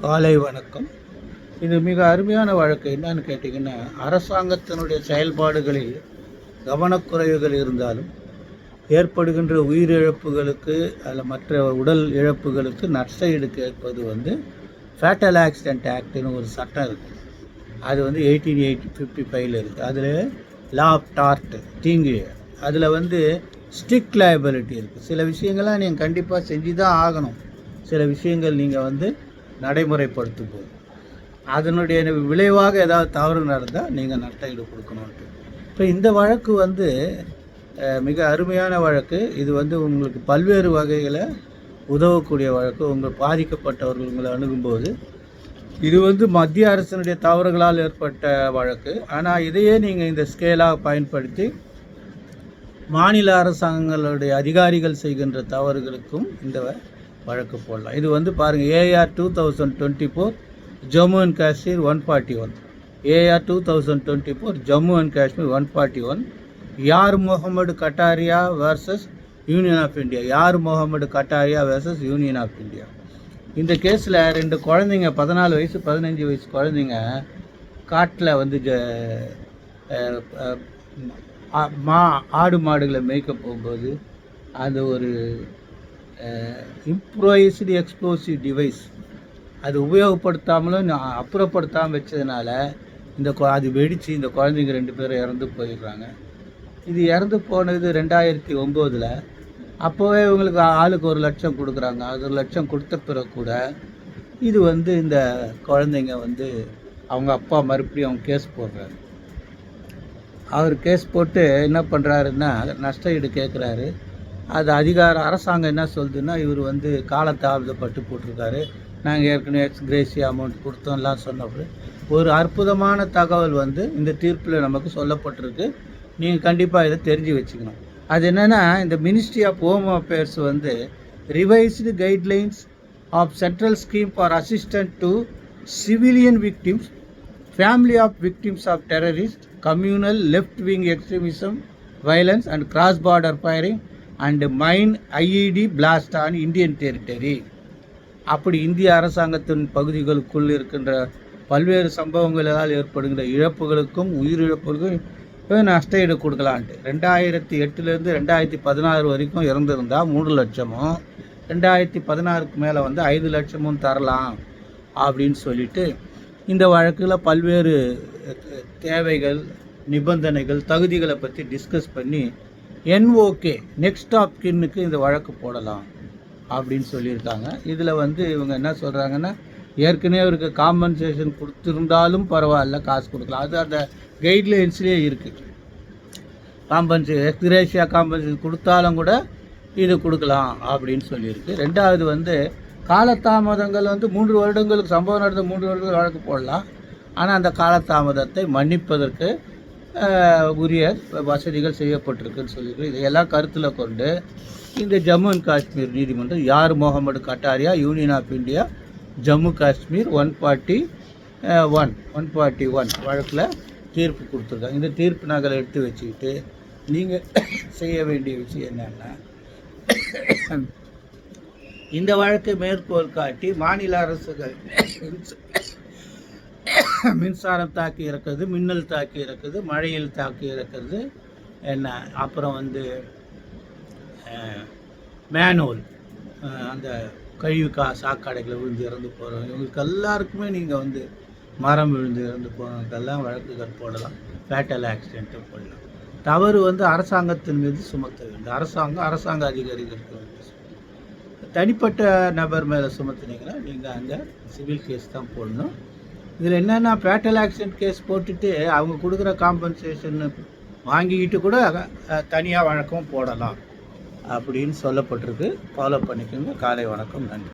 காலை வணக்கம். இது மிக அருமையான வழக்கு. என்னன்னு கேட்டிங்கன்னா, அரசாங்கத்தினுடைய செயல்பாடுகளில் கவனக்குறைவுகள் இருந்தாலும் ஏற்படுகின்ற உயிரிழப்புகளுக்கு அதில் மற்ற உடல் இழப்புகளுக்கு நஷ்டஈடு கேட்பது ஃபேட்டல் ஆக்சிடென்ட் ஆக்ட்னு ஒரு சட்டம் இருக்குது. அது 1855 இருக்குது. அதில் லா ஆஃப் டார்ட் தீங்கு, அதில் ஸ்ட்ரிக்ட் லயபிலிட்டி இருக்குது. சில விஷயங்கள்லாம் நீங்கள் கண்டிப்பாக செஞ்சு தான் ஆகணும். சில விஷயங்கள் நீங்கள் நடைமுறைப்படுத்தும் போது அதனுடைய விளைவாக ஏதாவது தவறு நடந்தால் நீங்கள் நஷ்டஈடு கொடுக்கணுன்ட்டு. இப்போ இந்த வழக்கு மிக அருமையான வழக்கு. இது உங்களுக்கு பல்வேறு வகையில் உதவக்கூடிய வழக்கு. உங்கள் பாதிக்கப்பட்டவர்கள் உங்களை அணுகும்போது இது மத்திய அரசினுடைய தவறுகளால் ஏற்பட்ட வழக்கு. ஆனால் இதையே நீங்கள் இந்த ஸ்கேலாக பயன்படுத்தி மாநில அரசாங்கங்களுடைய அதிகாரிகள் செய்கின்ற தவறுகளுக்கும் இந்த வழக்கு போடலாம். இது பாருங்கள், AR 2024 Jammu and Kashmir 141, AR 2024 Jammu and Kashmir 141, Yar Mohammed Kataria versus Union of India, Yar Mohammed Kataria versus Union of India. இந்த கேஸில் 2 குழந்தைங்க, 14 வயசு 15 வயசு குழந்தைங்க காட்டில் ஆடு மாடுகளை மேய்க்க போகும்போது அது ஒரு இம்ப்ரோவைஸ்டு எக்ஸ்ப்ளோசிவ் டிவைஸ் அது உபயோகப்படுத்தாமலும் அப்புறப்படுத்தாமல் வச்சதுனால அது வெடித்து இந்த குழந்தைங்க 2 பேரும் இறந்து போயிடுறாங்க. இது இறந்து போனது 2009. அப்போவே இவங்களுக்கு ஆளுக்கு 1 லட்சம் கொடுக்குறாங்க. அது 1 லட்சம் கொடுத்த பிறகு கூட இது இந்த குழந்தைங்க அவங்க அப்பா மறுபடியும் அவங்க கேஸ் போடுறாரு. அவர் கேஸ் போட்டு என்ன பண்ணுறாருன்னா நஷ்டஈடு கேட்குறாரு. அது அரசாங்கம் என்ன சொல்லுதுன்னா, இவர் காலதாமதப்பட்டு போட்டிருக்காரு, நாங்கள் ஏற்கனவே எக்ஸ்கிரேசியா அமௌண்ட் கொடுத்தோம்லாம் சொன்னப்போ ஒரு அற்புதமான தகவல் இந்த தீர்ப்பில் நமக்கு சொல்லப்பட்டிருக்கு. நீங்கள் கண்டிப்பாக இதை தெரிஞ்சு வச்சுக்கணும். அது என்னென்னா, இந்த ministry of home affairs revised guidelines of central scheme for assistant to civilian victims, family of victims of terrorist, communal left wing extremism, violence and cross border firing and mine IED blast on Indian territory. அப்படி இந்திய அரசாங்கத்தின் பகுதிகளுக்குள் இருக்கின்ற பல்வேறு சம்பவங்களால் ஏற்படுகின்ற இழப்புகளுக்கும் உயிரிழப்புகளுக்கும் நஷ்டஈடு கொடுக்கலான்ட்டு 2008 2016 வரைக்கும் இறந்துருந்தால் 3 லட்சமும், 2016 மேலே 5 லட்சமும் தரலாம் அப்படின்னு சொல்லிட்டு இந்த வழக்கில் பல்வேறு தேவைகள், நிபந்தனைகள், தகுதிகளை பற்றி டிஸ்கஸ் பண்ணி NOK நெக்ஸ்ட் ஆஃப் கின்னுக்கு இந்த வழக்கு போடலாம் அப்படின்னு சொல்லியிருக்காங்க. இதில் இவங்க என்ன சொல்கிறாங்கன்னா, ஏற்கனவே அவருக்கு காம்பன்சேஷன் கொடுத்துருந்தாலும் பரவாயில்ல, காசு கொடுக்கலாம். அது அந்த கைட்லைன்ஸ்லேயே இருக்குது. எக்ஸ்கிரேசியா காம்பன்சேஷன் கொடுத்தாலும் கூட இது கொடுக்கலாம் அப்படின்னு சொல்லியிருக்கு. ரெண்டாவது காலதாமதங்கள் 3 வருடங்களுக்கு சம்பவம் நடந்த 3 வருடங்கள் வழக்கு போடலாம். ஆனால் அந்த காலதாமதத்தை மன்னிப்பதற்கு உரிய வசதிகள் செய்யப்பட்டிருக்குன்னு சொல்லியிருக்கு. இதையெல்லாம் கருத்தில் கொண்டு இந்த ஜம்மு அண்ட் காஷ்மீர் நீதிமன்றம் யார் Mohammed Kataria union of India Jammu Kashmir 141 வழக்கில் தீர்ப்பு கொடுத்துருக்காங்க. இந்த தீர்ப்பு நகலை எடுத்து வச்சுக்கிட்டு நீங்கள் செய்ய வேண்டிய விஷயம் என்னென்னா, இந்த வழக்கை மேற்கோள் காட்டி மாநில அரசுகள் மின்சாரம் தாக்கி இறக்குறது, மின்னல் தாக்கி இறக்குது, மழையில் தாக்கி இறக்குறது என்ன, அப்புறம் மேனுவல் அந்த கழிவு சாக்கடைகளை விழுந்து இறந்து போகிறவங்க, இவங்களுக்கு எல்லாருக்குமே நீங்கள் மரம் விழுந்து இறந்து போகிறவங்களுக்கெல்லாம் வழக்குகள் போடலாம். ஃபேட்டல் ஆக்சிடென்ட்டு போடலாம். தவறு அரசாங்கத்தின் மீது சுமத்த வேண்டும். அரசாங்க அதிகாரிகளுக்கு தனிப்பட்ட நபர் மேலே சுமத்துனீங்கன்னா நீங்கள் அங்கே சிவில் கேஸ் தான் போடணும். இதில் என்னென்னா, ஃபேட்டல் ஆக்சிடென்ட் கேஸ் போட்டுட்டு அவங்க கொடுக்குற காம்பன்சேஷன் வாங்கிக்கிட்டு கூட தனியாக வழக்கம் போடலாம் அப்படின்னு சொல்லப்பட்டிருக்கு. ஃபாலோ பண்ணிக்கோங்க. காலை வணக்கம். நன்றி.